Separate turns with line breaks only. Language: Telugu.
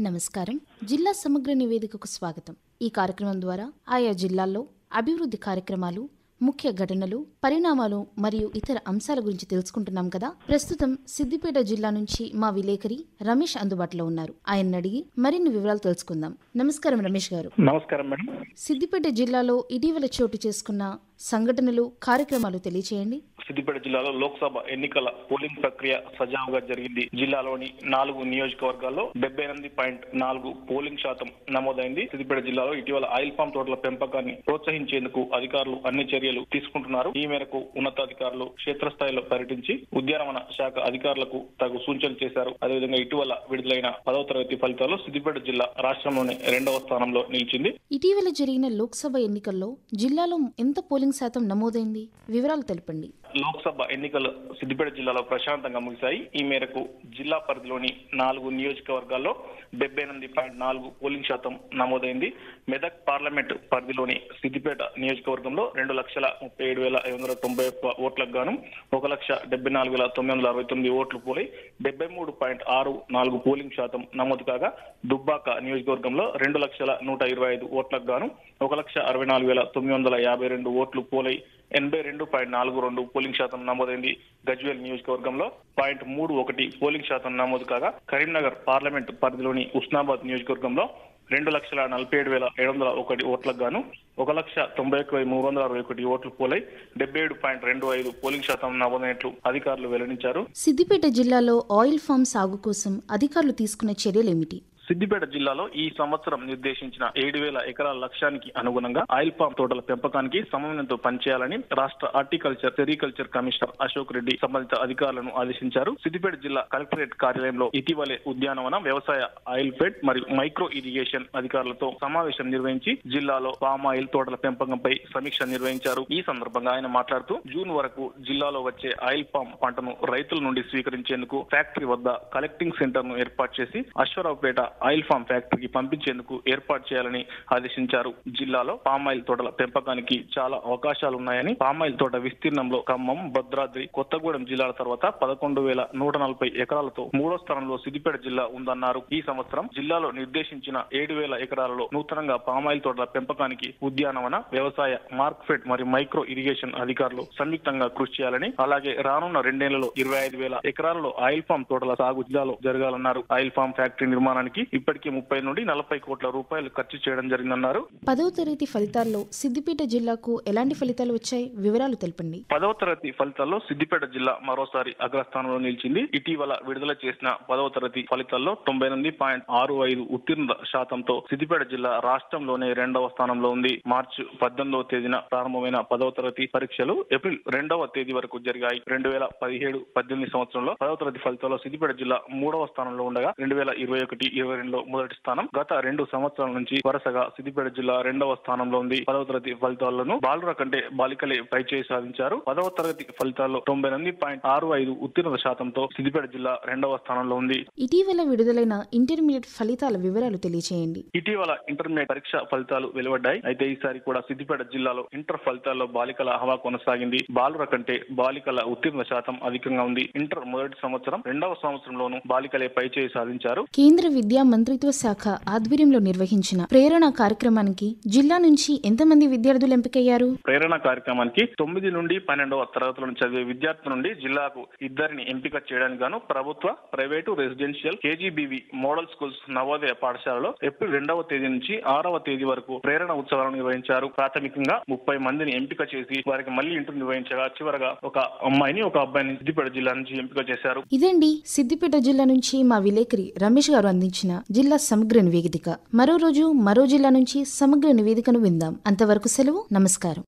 నమస్కారం. జిల్లా సమగ్ర నివేదికకు స్వాగతం. ఈ కార్యక్రమం ద్వారా ఆయా జిల్లాల్లో అభివృద్ధి కార్యక్రమాలు, ముఖ్య ఘటనలు, పరిణామాలు మరియు ఇతర అంశాల గురించి తెలుసుకుంటున్నాం కదా. ప్రస్తుతం సిద్దిపేట జిల్లా నుంచి మా విలేకరి రమేష్ అందుబాటులో ఉన్నారు. ఆయన్ని అడిగి మరిన్ని వివరాలు తెలుసుకుందాం. నమస్కారం రమేష్ గారు.
నమస్కారం మేడం.
సిద్దిపేట జిల్లాలో ఇటీవల చోటు చేసుకున్న సంఘటనలు, కార్యక్రమాలు తెలియచేయండి.
సిద్దిపేట జిల్లాలో లోక్సభ ఎన్నికల పోలింగ్ ప్రక్రియ సజావుగా జరిగింది. జిల్లాలోని 4 నియోజకవర్గాల్లో 78.4 పోలింగ్ శాతం నమోదైంది. సిద్దిపేట జిల్లాలో ఇటీవల ఆయిల్ పామ్ తోటల పెంపకాన్ని ప్రోత్సహించేందుకు అధికారులు అన్ని చర్యలు తీసుకుంటున్నారు. ఈ మేరకు ఉన్నతాధికారులు క్షేత్రస్థాయిలో పర్యటించి ఉద్యానవన శాఖ అధికారులకు తగు సూచనలు చేశారు. అదేవిధంగా ఇటీవల విడుదలైన 10వ తరగతి ఫలితాల్లో సిద్దిపేట జిల్లా రాష్ట్రంలోని 2వ స్థానంలో నిలిచింది.
ఇటీవల జరిగిన లోక్సభ ఎన్నికల్లో జిల్లాలో ఎంత పోలింగ్ శాతం నమోదైంది? వివరాలు తెలపండి.
లోక్సభ ఎన్నికలు సిద్దిపేట జిల్లాలో ప్రశాంతంగా ముగిశాయి. ఈ మేరకు జిల్లా పరిధిలోని 4 నియోజకవర్గాల్లో 78.4 పోలింగ్ శాతం నమోదైంది. మెదక్ పార్లమెంట్ పరిధిలోని సిద్దిపేట నియోజకవర్గంలో 2,37,591 ఓట్లకు గాను 1,74,969 ఓట్లు పోలై 73.64 పోలింగ్ శాతం నమోదు కాగా, దుబ్బాక నియోజకవర్గంలో 2,125 ఓట్లకు గాను 1,64,952 ఓట్లు పోలై 82.42 పోలింగ్ శాతం నమోదైంది. గజ్వేల్ నియోజకవర్గంలో 0.31 పోలింగ్ శాతం నమోదు కాగా, కరీంనగర్ పార్లమెంట్ పరిధిలోని ఉస్నాబాద్ నియోజకవర్గంలో 2,47,701 ఓట్లకు గాను 1,91,361 ఓట్లు పోలై 77.25 పోలింగ్ శాతం నమోదైనట్లు అధికారులు వెల్లడించారు.
సిద్దిపేట జిల్లాలో ఆయిల్ ఫామ్ సాగు కోసం అధికారులు తీసుకున్న చర్యలేమిటి?
సిద్దిపేట జిల్లాలో ఈ సంవత్సరం నిర్దేశించిన 7,000 ఎకరాల లక్ష్యానికి అనుగుణంగా ఆయిల్ పామ్ తోటల పెంపకానికి సమన్వయంతో పనిచేయాలని రాష్ట్ర horticulture, sericulture commissioner Ashok Reddy సంబంధిత అధికారులను ఆదేశించారు. సిద్దిపేట జిల్లా కలెక్టరేట్ కార్యాలయంలో ఇటీవలే ఉద్యానవన, వ్యవసాయ, ఆయిల్ ఫెడ్ మరియు మైక్రో ఇరిగేషన్ అధికారులతో సమావేశం నిర్వహించి జిల్లాలో పామ్ ఆయిల్ తోటల పెంపకంపై సమీక్ష నిర్వహించారు. ఈ సందర్భంగా ఆయన మాట్లాడుతూ, జూన్ వరకు జిల్లాలో వచ్చే ఆయిల్ పామ్ పంటను రైతుల నుండి స్వీకరించేందుకు ఫ్యాక్టరీ వద్ద కలెక్టింగ్ సెంటర్ ను ఏర్పాటు చేసి అశ్వరావుపేట ఆయిల్ ఫామ్ ఫ్యాక్టరీకి పంపించేందుకు ఏర్పాటు చేయాలని ఆదేశించారు. జిల్లాలో పామాయిల్ తోటల పెంపకానికి చాలా అవకాశాలున్నాయని, పామాయిల్ తోట విస్తీర్ణంలో ఖమ్మం, భద్రాద్రి, కొత్తగూడెం జిల్లాల తర్వాత 11,140 ఎకరాలతో 3వ స్థానంలో సిద్దిపేట జిల్లా ఉందన్నారు. ఈ సంవత్సరం జిల్లాలో నిర్దేశించిన 7,000 ఎకరాలలో నూతనంగా పామాయిల్ తోటల పెంపకానికి ఉద్యానవన, వ్యవసాయ, మార్క్ఫెడ్ మరియు మైక్రో ఇరిగేషన్ అధికారులు సంయుక్తంగా కృషి చేయాలని, అలాగే రానున్న 2 ఏళ్లలో 25,000 ఎకరాలలో ఆయిల్ ఫామ్ తోటల సాగు జిల్లాలో జరగాలన్నారు. ఆయిల్ ఫామ్ ఫ్యాక్టరీ నిర్మాణానికి ఇప్పటికే 30 నుండి 40 కోట్ల రూపాయలు ఖర్చు చేయడం జరిగిందన్నారు.
10వ తరగతి ఫలితాల్లో సిద్దిపేట జిల్లాకు ఎలాంటి ఫలితాలు వచ్చాయి? వివరాలు తెలపండి.
10వ తరగతి ఫలితాల్లో సిద్దిపేట జిల్లా మరోసారి అగ్రస్థానంలో నిలిచింది. ఇటీవల విడుదల చేసిన 10వ తరగతి ఫలితాల్లో 98.65 ఉత్తీర్ణ శాతంతో సిద్దిపేట జిల్లా రాష్ట్రంలోనే 2వ స్థానంలో ఉంది. మార్చి 18వ తేదీన ప్రారంభమైన 10వ తరగతి పరీక్షలు ఏప్రిల్ 2వ తేదీ వరకు జరిగాయి. 2017-18 సంవత్సరంలో 10వ తరగతి ఫలితాల్లో సిద్దిపేట జిల్లా 3వ స్థానంలో ఉండగా 2021-22 మొదటి స్థానం. గత 2 సంవత్సరాల నుంచి వరుసగా సిద్దిపేట జిల్లా 2వ స్థానంలో ఉంది. 10వ తరగతి ఫలితాలను బాలుర కంటే బాలికలే పైచేయి సాధించారు. 10వ తరగతి ఫలితాల్లో 98.65 ఉత్తీర్ణత శాతంతో సిద్దిపేట జిల్లా 2వ స్థానంలో ఉంది.
ఇటీవల విడుదలైన ఇంటర్మీడియట్ ఫలితాల వివరాలు తెలియచేయండి.
ఇటీవల ఇంటర్మీడియట్ పరీక్ష ఫలితాలు వెలువడ్డాయి. అయితే ఈసారి కూడా సిద్దిపేట జిల్లాలో ఇంటర్ ఫలితాల్లో బాలికల హవా కొనసాగింది. బాలుర కంటే బాలికల ఉత్తీర్ణ శాతం అధికంగా ఉంది. ఇంటర్ మొదటి సంవత్సరం, 2వ సంవత్సరంలోనూ బాలికలే పైచేయి సాధించారు.
కేంద్ర విద్యా మంత్రిత్వ శాఖ ఆధ్వర్యంలో నిర్వహించిన ప్రేరణ కార్యక్రమానికి జిల్లా నుంచి ఎంతమంది విద్యార్థులు ఎంపికయ్యారు?
ప్రేరణ కార్యక్రమానికి 9 నుండి 12వ తరగతులను చదివే విద్యార్థుల నుండి జిల్లాకు 2 ఎంపిక చేయడానికి గాను ప్రభుత్వ, private, residential, KGBV model schools Navodaya పాఠశాలలో ఏప్రిల్ 2వ తేదీ నుంచి 6వ తేదీ వరకు ప్రేరణ ఉత్సవాలను నిర్వహించారు. ప్రాథమికంగా 30 మందిని ఎంపిక చేసి వారికి మళ్లీ ఇంటర్ నిర్వహించగా చివరగా ఒక అమ్మాయిని, ఒక అబ్బాయిని సిద్దిపేట జిల్లా నుంచి ఎంపిక చేశారు.
ఇదండి సిద్దిపేట జిల్లా నుంచి మా విలేకరి రమేష్ గారు అందించిన జిల్లా సమగ్ర నివేదిక. మరో రోజు మరో జిల్లా నుంచి సమగ్ర నివేదికను విందాం. అంతవరకు సెలవు. నమస్కారం.